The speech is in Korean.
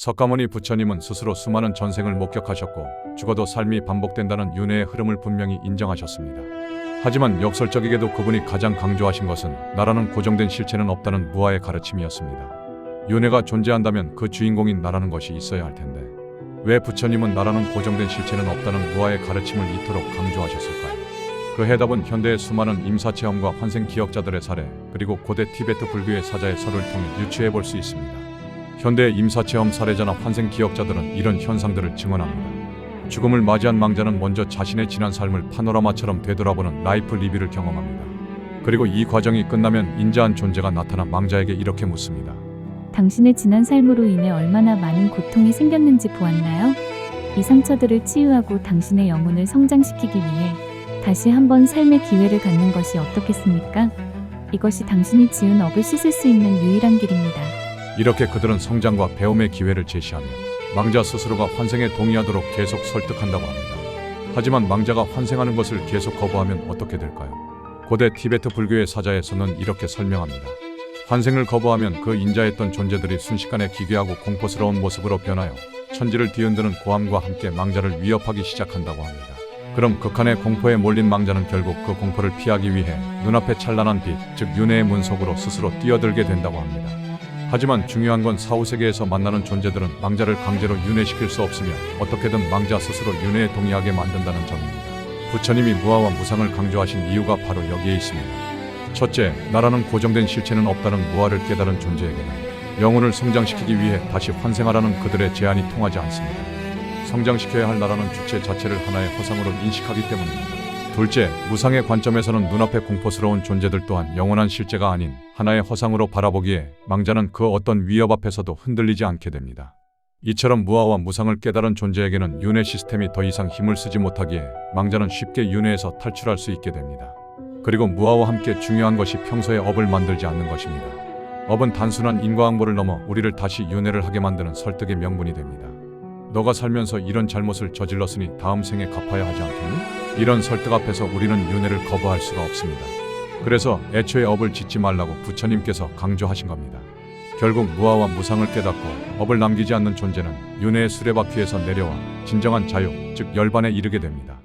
석가모니 부처님은 스스로 수많은 전생을 목격하셨고 죽어도 삶이 반복된다는 윤회의 흐름을 분명히 인정하셨습니다. 하지만 역설적이게도 그분이 가장 강조하신 것은 나라는 고정된 실체는 없다는 무아의 가르침이었습니다. 윤회가 존재한다면 그 주인공인 나라는 것이 있어야 할 텐데 왜 부처님은 나라는 고정된 실체는 없다는 무아의 가르침을 이토록 강조하셨을까요? 그 해답은 현대의 수많은 임사체험과 환생 기억자들의 사례, 그리고 고대 티베트 불교의 사자의 설을 통해 유추해 볼 수 있습니다. 현대의 임사체험 사례자나 환생 기억자들은 이런 현상들을 증언합니다. 죽음을 맞이한 망자는 먼저 자신의 지난 삶을 파노라마처럼 되돌아보는 라이프 리뷰를 경험합니다. 그리고 이 과정이 끝나면 인자한 존재가 나타나 망자에게 이렇게 묻습니다. 당신의 지난 삶으로 인해 얼마나 많은 고통이 생겼는지 보았나요? 이 상처들을 치유하고 당신의 영혼을 성장시키기 위해 다시 한번 삶의 기회를 갖는 것이 어떻겠습니까? 이것이 당신이 지은 업을 씻을 수 있는 유일한 길입니다. 이렇게 그들은 성장과 배움의 기회를 제시하며 망자 스스로가 환생에 동의하도록 계속 설득한다고 합니다. 하지만 망자가 환생하는 것을 계속 거부하면 어떻게 될까요? 고대 티베트 불교의 사자에서는 이렇게 설명합니다. 환생을 거부하면 그 인자했던 존재들이 순식간에 기괴하고 공포스러운 모습으로 변하여 천지를 뒤흔드는 고함과 함께 망자를 위협하기 시작한다고 합니다. 그럼 극한의 공포에 몰린 망자는 결국 그 공포를 피하기 위해 눈앞의 찬란한 빛, 즉 윤회의 문 속으로 스스로 뛰어들게 된다고 합니다. 하지만 중요한 건 사후세계에서 만나는 존재들은 망자를 강제로 윤회시킬 수 없으며 어떻게든 망자 스스로 윤회에 동의하게 만든다는 점입니다. 부처님이 무아와 무상을 강조하신 이유가 바로 여기에 있습니다. 첫째, 나라는 고정된 실체는 없다는 무아를 깨달은 존재에게는 영혼을 성장시키기 위해 다시 환생하라는 그들의 제안이 통하지 않습니다. 성장시켜야 할 나라는 주체 자체를 하나의 허상으로 인식하기 때문입니다. 둘째, 무상의 관점에서는 눈앞의 공포스러운 존재들 또한 영원한 실제가 아닌 하나의 허상으로 바라보기에 망자는 그 어떤 위협 앞에서도 흔들리지 않게 됩니다. 이처럼 무아와 무상을 깨달은 존재에게는 윤회 시스템이 더 이상 힘을 쓰지 못하기에 망자는 쉽게 윤회에서 탈출할 수 있게 됩니다. 그리고 무아와 함께 중요한 것이 평소에 업을 만들지 않는 것입니다. 업은 단순한 인과응보를 넘어 우리를 다시 윤회를 하게 만드는 설득의 명분이 됩니다. 너가 살면서 이런 잘못을 저질렀으니 다음 생에 갚아야 하지 않겠니? 이런 설득 앞에서 우리는 윤회를 거부할 수가 없습니다. 그래서 애초에 업을 짓지 말라고 부처님께서 강조하신 겁니다. 결국 무아와 무상을 깨닫고 업을 남기지 않는 존재는 윤회의 수레바퀴에서 내려와 진정한 자유, 즉 열반에 이르게 됩니다.